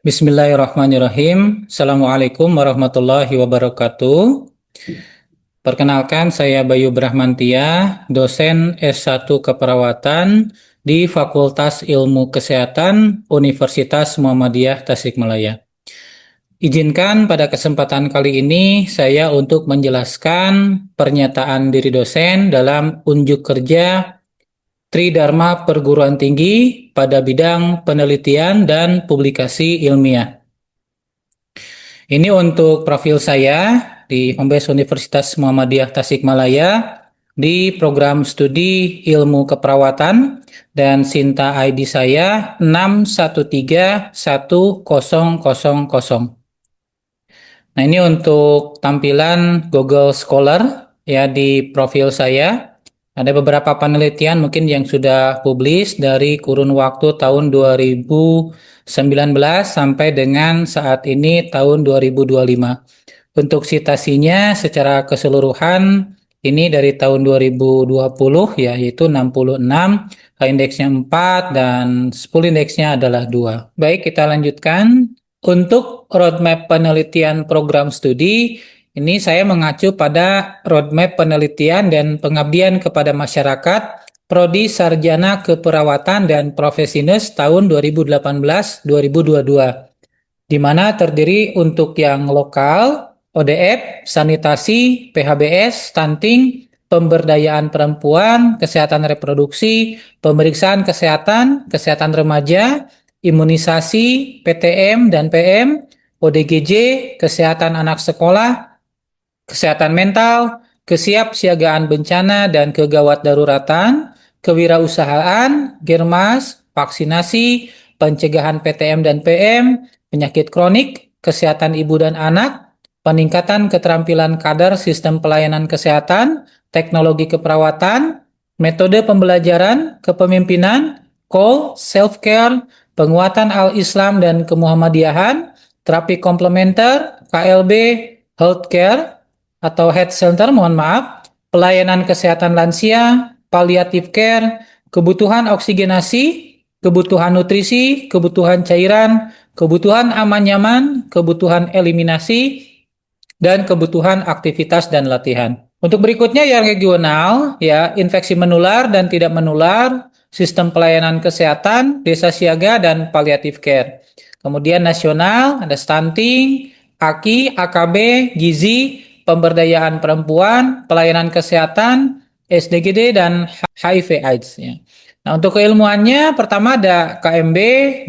Bismillahirrahmanirrahim. Assalamualaikum warahmatullahi wabarakatuh. Perkenalkan, saya Bayu Brahmantia, dosen S1 Keperawatan di Fakultas Ilmu Kesehatan Universitas Muhammadiyah Tasikmalaya. Izinkan pada kesempatan kali ini saya untuk menjelaskan pernyataan diri dosen dalam unjuk kerja Tridharma Perguruan Tinggi pada bidang penelitian dan publikasi ilmiah. Ini untuk profil saya di Homebase Universitas Muhammadiyah Tasikmalaya di program studi ilmu keperawatan dan Sinta ID saya 6131000. Nah, ini untuk tampilan Google Scholar ya di profil saya. Ada beberapa penelitian mungkin yang sudah publis dari kurun waktu tahun 2019 sampai dengan saat ini tahun 2025. Untuk citasinya secara keseluruhan ini dari tahun 2020 ya, yaitu 66, indeksnya 4 dan 10 indeksnya adalah 2. Baik, kita lanjutkan. Untuk roadmap penelitian program studi, ini saya mengacu pada roadmap penelitian dan pengabdian kepada masyarakat Prodi Sarjana Keperawatan dan Profesinus tahun 2018-2022, di mana terdiri untuk yang lokal, ODF, sanitasi, PHBS, stunting, pemberdayaan perempuan, kesehatan reproduksi, pemeriksaan kesehatan, kesehatan remaja, imunisasi, PTM dan PM, ODGJ, kesehatan anak sekolah, kesehatan mental, kesiapsiagaan bencana dan kegawat daruratan, kewirausahaan, germas, vaksinasi, pencegahan PTM dan PM, penyakit kronik, kesehatan ibu dan anak, peningkatan keterampilan kader sistem pelayanan kesehatan, teknologi keperawatan, metode pembelajaran, kepemimpinan, call, self-care, penguatan al-Islam dan kemuhammadiyahan, terapi komplementer, KLB, healthcare, atau health center, mohon maaf, pelayanan kesehatan lansia, palliative care, kebutuhan oksigenasi, kebutuhan nutrisi, kebutuhan cairan, kebutuhan aman nyaman, kebutuhan eliminasi, dan kebutuhan aktivitas dan latihan. Untuk berikutnya yang regional, ya, infeksi menular dan tidak menular, sistem pelayanan kesehatan, desa siaga, dan palliative care. Kemudian nasional, ada stunting, AKI, AKB, gizi, pemberdayaan perempuan, pelayanan kesehatan, SDGD, dan HIV AIDS. Ya. Nah, untuk keilmuannya, pertama ada KMB,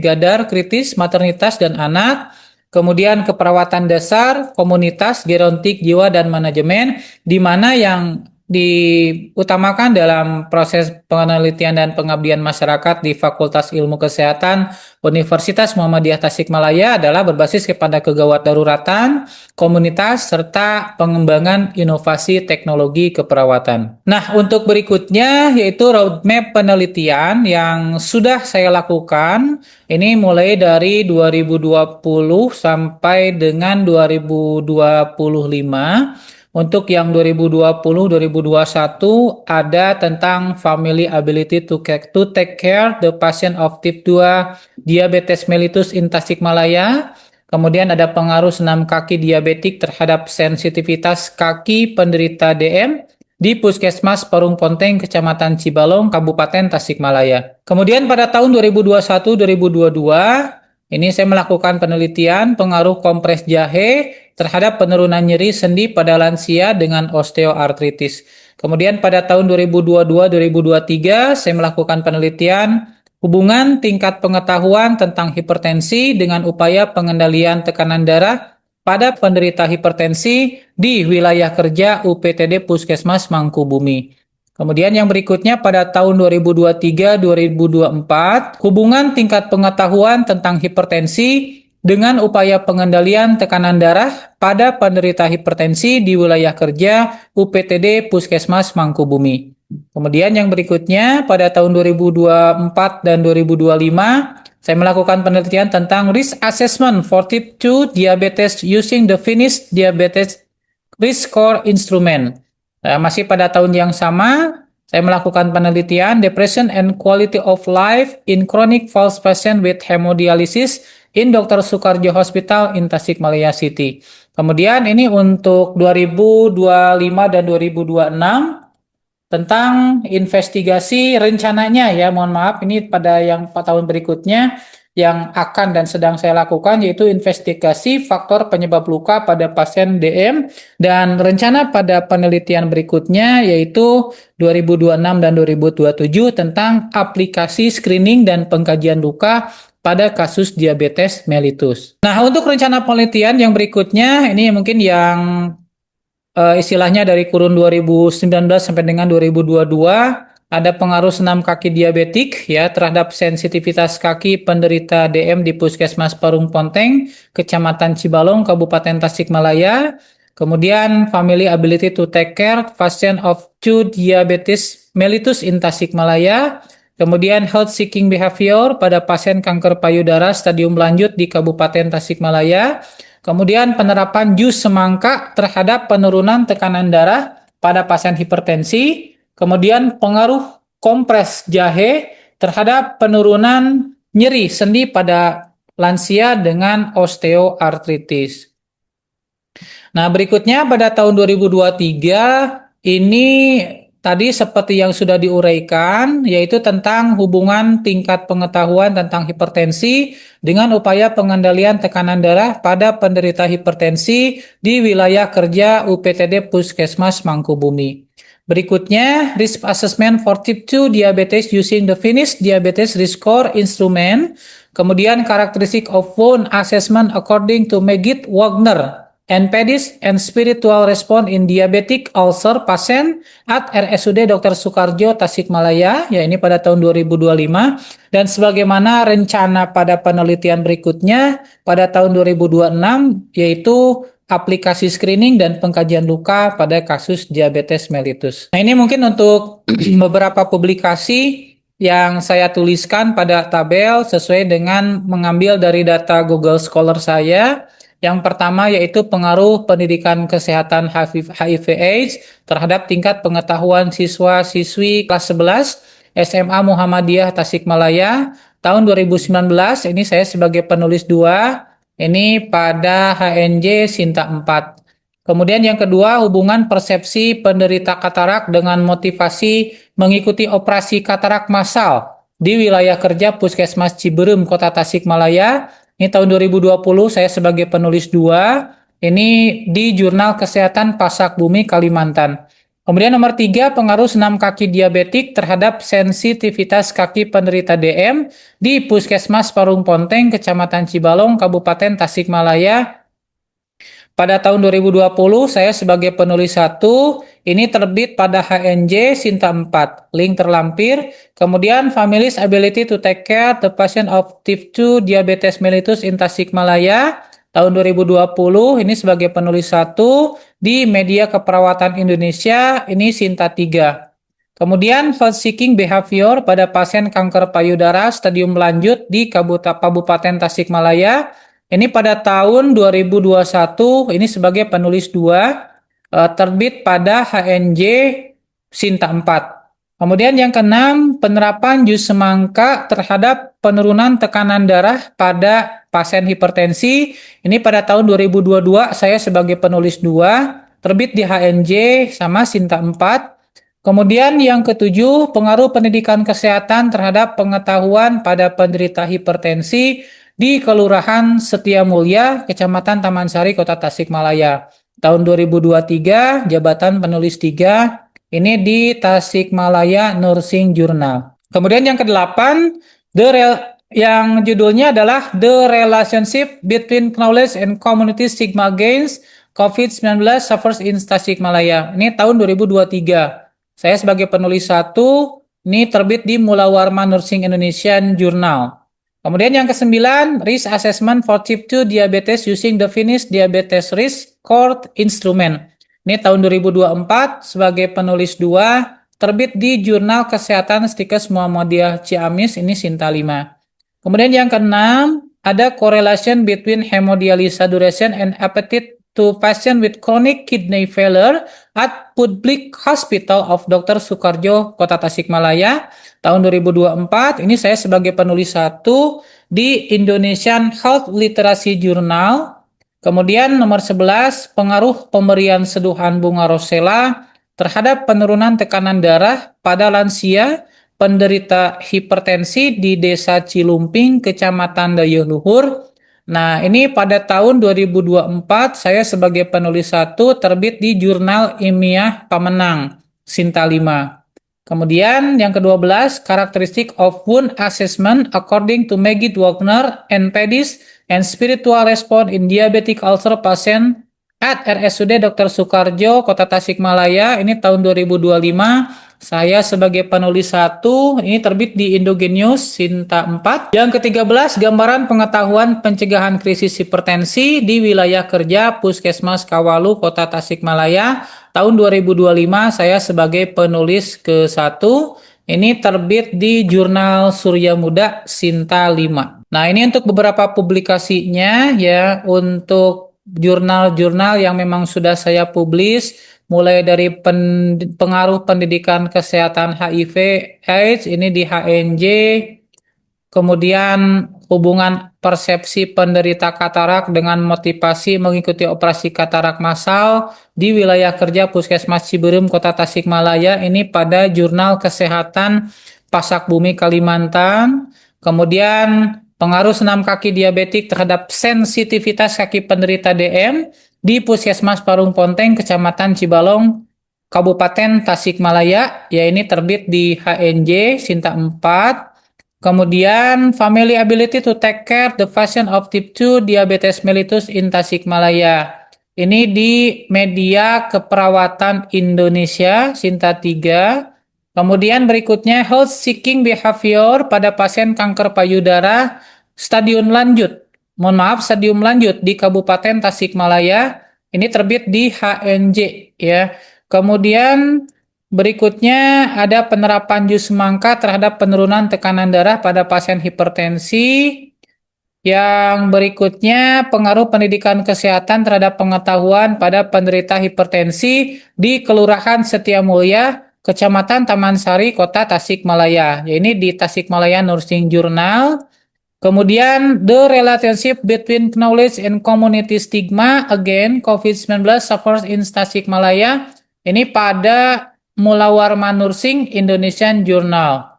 Gadar, Kritis, Maternitas, dan Anak. Kemudian keperawatan dasar, komunitas, gerontik, jiwa, dan manajemen, di mana yang diutamakan dalam proses penelitian dan pengabdian masyarakat di Fakultas Ilmu Kesehatan Universitas Muhammadiyah Tasikmalaya adalah berbasis kepada kegawat daruratan, komunitas, serta pengembangan inovasi teknologi keperawatan. Nah, untuk berikutnya yaitu roadmap penelitian yang sudah saya lakukan. Ini mulai dari 2020 sampai dengan 2025. Untuk yang 2020-2021 ada tentang family ability to take care the patient of type 2 diabetes mellitus in Tasikmalaya. Kemudian ada pengaruh senam kaki diabetik terhadap sensitivitas kaki penderita DM di Puskesmas Parung Ponteng, Kecamatan Cibalong, Kabupaten Tasikmalaya. Kemudian pada tahun 2021-2022, ini saya melakukan penelitian pengaruh kompres jahe terhadap penurunan nyeri sendi pada lansia dengan osteoartritis. Kemudian pada tahun 2022-2023 saya melakukan penelitian hubungan tingkat pengetahuan tentang hipertensi dengan upaya pengendalian tekanan darah pada penderita hipertensi di wilayah kerja UPTD Puskesmas Mangkubumi. Kemudian yang berikutnya pada tahun 2023-2024, hubungan tingkat pengetahuan tentang hipertensi dengan upaya pengendalian tekanan darah pada penderita hipertensi di wilayah kerja UPTD Puskesmas Mangkubumi. Kemudian yang berikutnya pada tahun 2024 dan 2025, saya melakukan penelitian tentang risk assessment for type 2 diabetes using the Finnish Diabetes Risk Score Instrument. Masih pada tahun yang sama, saya melakukan penelitian Depression and Quality of Life in Chronic Falls Patient with Hemodialysis in Dr. Soekarjo Hospital in Tasikmalaya City. Kemudian ini untuk 2025 dan 2026 tentang investigasi rencananya ya, mohon maaf ini pada yang 4 tahun berikutnya yang akan dan sedang saya lakukan yaitu investigasi faktor penyebab luka pada pasien DM, dan rencana pada penelitian berikutnya yaitu 2026 dan 2027 tentang aplikasi screening dan pengkajian luka pada kasus diabetes mellitus. Nah, untuk rencana penelitian yang berikutnya ini mungkin yang istilahnya dari kurun 2019 sampai dengan 2022 ada pengaruh senam kaki diabetik ya terhadap sensitivitas kaki penderita DM di Puskesmas Parung Ponteng, Kecamatan Cibalong, Kabupaten Tasikmalaya. Kemudian family ability to take care patient of two diabetes mellitus in Tasikmalaya. Kemudian health seeking behavior pada pasien kanker payudara stadium lanjut di Kabupaten Tasikmalaya. Kemudian penerapan jus semangka terhadap penurunan tekanan darah pada pasien hipertensi. Kemudian pengaruh kompres jahe terhadap penurunan nyeri sendi pada lansia dengan osteoartritis. Nah, berikutnya pada tahun 2023 ini tadi seperti yang sudah diuraikan, yaitu tentang hubungan tingkat pengetahuan tentang hipertensi dengan upaya pengendalian tekanan darah pada penderita hipertensi di wilayah kerja UPTD Puskesmas Mangkubumi. Berikutnya, risk assessment for type 2 diabetes using the Finnish Diabetes Risk Score Instrument. Kemudian, characteristic of wound assessment according to Megit Wagner and pedis and spiritual response in diabetic ulcer patient at RSUD Dr. Soekarjo Tasikmalaya, ya ini pada tahun 2025, dan sebagaimana rencana pada penelitian berikutnya pada tahun 2026 yaitu aplikasi screening dan pengkajian luka pada kasus diabetes mellitus. Nah, ini mungkin untuk beberapa publikasi yang saya tuliskan pada tabel sesuai dengan mengambil dari data Google Scholar saya. Yang pertama yaitu pengaruh pendidikan kesehatan HIV/AIDS terhadap tingkat pengetahuan siswa-siswi kelas 11 SMA Muhammadiyah Tasikmalaya tahun 2019. Ini saya sebagai penulis 2, ini pada HNJ Sinta 4. Kemudian yang kedua, hubungan persepsi penderita katarak dengan motivasi mengikuti operasi katarak massal di wilayah kerja Puskesmas Ciberem, Kota Tasikmalaya. Ini tahun 2020 saya sebagai penulis 2, ini di Jurnal Kesehatan Pasak Bumi Kalimantan. Kemudian nomor 3, pengaruh senam kaki diabetik terhadap sensitivitas kaki penderita DM di Puskesmas Parung Ponteng, Kecamatan Cibalong, Kabupaten Tasikmalaya. Pada tahun 2020 saya sebagai penulis 1, ini terbit pada HNJ Sinta 4, link terlampir. Kemudian Families Ability to Take Care the Patient of Type 2 Diabetes Mellitus in Tasikmalaya tahun 2020, ini sebagai penulis 1 di Media Keperawatan Indonesia, ini Sinta 3. Kemudian health seeking behavior pada pasien kanker payudara stadium lanjut di Kabupaten Tasikmalaya. Ini pada tahun 2021, ini sebagai penulis 2, terbit pada HNJ Sinta 4. Kemudian yang keenam, penerapan jus semangka terhadap penurunan tekanan darah pada pasien hipertensi. Ini pada tahun 2022, saya sebagai penulis 2, terbit di HNJ sama Sinta 4. Kemudian yang ketujuh, pengaruh pendidikan kesehatan terhadap pengetahuan pada penderita hipertensi di Kelurahan Setia Mulia, Kecamatan Taman Sari, Kota Tasikmalaya. Tahun 2023, jabatan penulis 3, ini di Tasikmalaya Nursing Journal. Kemudian yang kedelapan, yang judulnya adalah The Relationship Between Knowledge and Community Stigma Against COVID-19 Suffers in Tasikmalaya. Ini tahun 2023. Saya sebagai penulis 1, ini terbit di Mula Warma Nursing Indonesian Journal. Kemudian yang ke-9, Risk Assessment for Type 2 Diabetes using the Finnish Diabetes Risk Score Instrument. Ini tahun 2024 sebagai penulis 2, terbit di Jurnal Kesehatan Stikes Muhammadiyah Ciamis, ini Sinta 5. Kemudian yang ke-6, ada correlation between hemodialysis duration and appetite to patient with chronic kidney failure at Public Hospital of Dr. Soekarjo, Kota Tasikmalaya, tahun 2024. Ini saya sebagai penulis 1, di Indonesian Health Literacy Journal. Kemudian nomor 11, pengaruh pemberian seduhan bunga rosella terhadap penurunan tekanan darah pada lansia penderita hipertensi di Desa Cilumping, Kecamatan Dayeuhluhur. Nah, ini pada tahun 2024 saya sebagai penulis satu terbit di Jurnal Ilmiah Pamenang, Sinta 5. Kemudian yang ke-12, Characteristic of Wound Assessment according to Maggie Wagner and Pedis and Spiritual Response in Diabetic Ulcer Patient at RSUD Dr. Soekarjo, Kota Tasikmalaya. Ini tahun 2025. Saya sebagai penulis satu, ini terbit di Indogenius Sinta 4. Yang ke-13, gambaran pengetahuan pencegahan krisis hipertensi di wilayah kerja Puskesmas Kawalu, Kota Tasikmalaya. Tahun 2025 saya sebagai penulis ke-1. Ini terbit di Jurnal Surya Muda Sinta 5. Nah, ini untuk beberapa publikasinya ya, untuk jurnal-jurnal yang memang sudah saya publis, mulai dari pengaruh pendidikan kesehatan HIV AIDS ini di HNJ, kemudian hubungan persepsi penderita katarak dengan motivasi mengikuti operasi katarak massal di wilayah kerja Puskesmas Ciberem, Kota Tasikmalaya, ini pada Jurnal Kesehatan Pasak Bumi Kalimantan. Kemudian pengaruh senam kaki diabetik terhadap sensitivitas kaki penderita DM di Puskesmas Parung Ponteng, Kecamatan Cibalong, Kabupaten Tasikmalaya, ya ini terbit di HNJ Sinta 4. Kemudian family ability to take care the patient of type 2 diabetes mellitus in Tasikmalaya. Ini di Media Keperawatan Indonesia Sinta 3. Kemudian berikutnya health seeking behavior pada pasien kanker payudara stadium lanjut. Stadium lanjut di Kabupaten Tasikmalaya. Ini terbit di HNJ ya. Kemudian berikutnya ada penerapan jus semangka terhadap penurunan tekanan darah pada pasien hipertensi. Yang berikutnya pengaruh pendidikan kesehatan terhadap pengetahuan pada penderita hipertensi di Kelurahan Setiamulya, Kecamatan Taman Sari, Kota Tasikmalaya. Ya, ini di Tasikmalaya Nursing Journal. Kemudian the relationship between knowledge and community stigma again COVID-19 suffers in Tasikmalaya. Ini pada Mulawarma Nursing Indonesian Journal.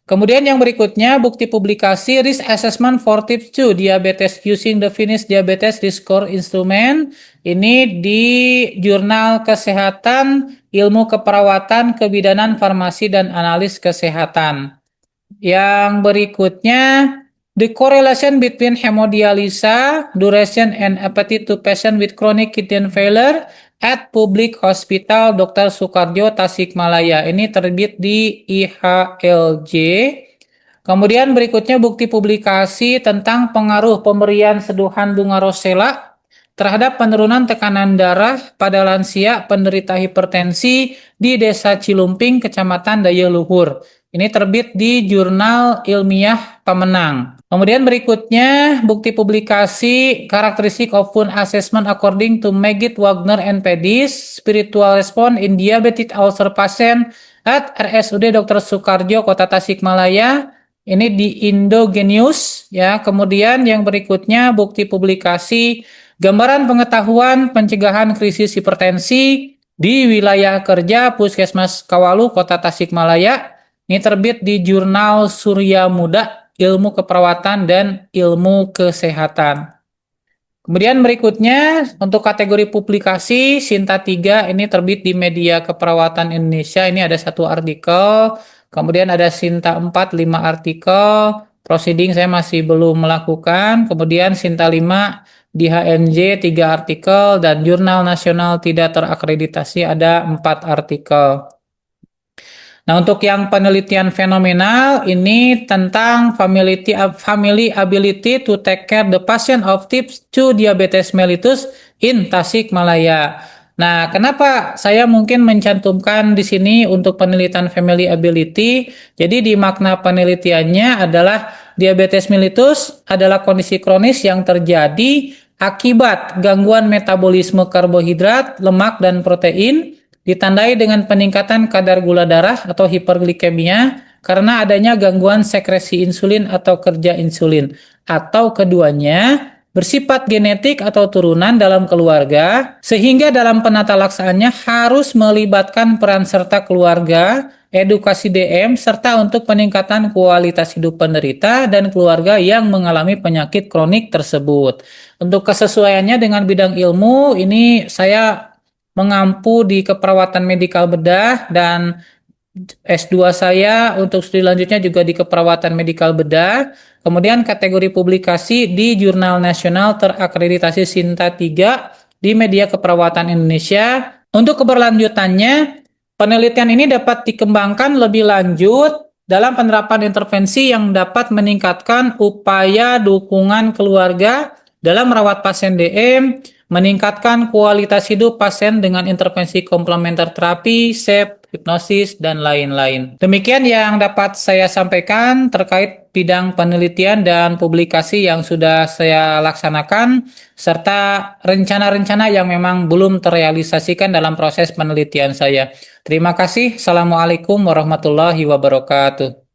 Kemudian yang berikutnya bukti publikasi risk assessment for type 2 diabetes using the Finnish Diabetes Risk Score Instrument. Ini di Jurnal Kesehatan, Ilmu Keperawatan, Kebidanan Farmasi dan Analis Kesehatan. Yang berikutnya the correlation between hemodialisa duration and appetite to patient with chronic kidney failure at Public Hospital Dr. Soekarjo Tasikmalaya. Ini terbit di IHLJ. Kemudian berikutnya bukti publikasi tentang pengaruh pemberian seduhan bunga rosella terhadap penurunan tekanan darah pada lansia penderita hipertensi di Desa Cilumping, Kecamatan Dayeuhluhur. Ini terbit di Jurnal Ilmiah Pamenang. Kemudian berikutnya bukti publikasi Characteristic of Wound Assessment according to Maggie Wagner and Pedis Spiritual Response in Diabetic Ulcer Patient at RSUD Dr. Soekarjo, Kota Tasikmalaya. Ini di Indogenius ya. Kemudian yang berikutnya bukti publikasi gambaran pengetahuan pencegahan krisis hipertensi di wilayah kerja Puskesmas Kawalu, Kota Tasikmalaya. Ini terbit di Jurnal Surya Muda, Ilmu Keperawatan dan Ilmu Kesehatan. Kemudian berikutnya untuk kategori publikasi Sinta 3 ini terbit di Media Keperawatan Indonesia. Ini ada 1 artikel. Kemudian ada Sinta 4 5 artikel. Proceeding saya masih belum melakukan. Kemudian Sinta 5 di HNJ 3 artikel dan Jurnal Nasional Tidak Terakreditasi ada 4 artikel. Nah, untuk yang penelitian fenomenal ini tentang family ability to take care the patient of type 2 diabetes mellitus in Tasikmalaya. Nah, kenapa saya mungkin mencantumkan di sini untuk penelitian family ability? Jadi di makna penelitiannya adalah diabetes mellitus adalah kondisi kronis yang terjadi akibat gangguan metabolisme karbohidrat, lemak, dan protein, ditandai dengan peningkatan kadar gula darah atau hiperglikemia karena adanya gangguan sekresi insulin atau kerja insulin, atau keduanya bersifat genetik atau turunan dalam keluarga, sehingga dalam penata laksanaannya harus melibatkan peran serta keluarga, edukasi DM, serta untuk peningkatan kualitas hidup penderita dan keluarga yang mengalami penyakit kronik tersebut. Untuk kesesuaiannya dengan bidang ilmu, ini saya mengampu di keperawatan medikal bedah dan S2 saya untuk studi lanjutnya juga di keperawatan medikal bedah. Kemudian kategori publikasi di Jurnal Nasional Terakreditasi Sinta 3 di Media Keperawatan Indonesia. Untuk keberlanjutannya, penelitian ini dapat dikembangkan lebih lanjut dalam penerapan intervensi yang dapat meningkatkan upaya dukungan keluarga dalam merawat pasien DM, meningkatkan kualitas hidup pasien dengan intervensi komplementer terapi, SEP, hipnosis, dan lain-lain. Demikian yang dapat saya sampaikan terkait bidang penelitian dan publikasi yang sudah saya laksanakan, serta rencana-rencana yang memang belum terrealisasikan dalam proses penelitian saya. Terima kasih. Assalamualaikum warahmatullahi wabarakatuh.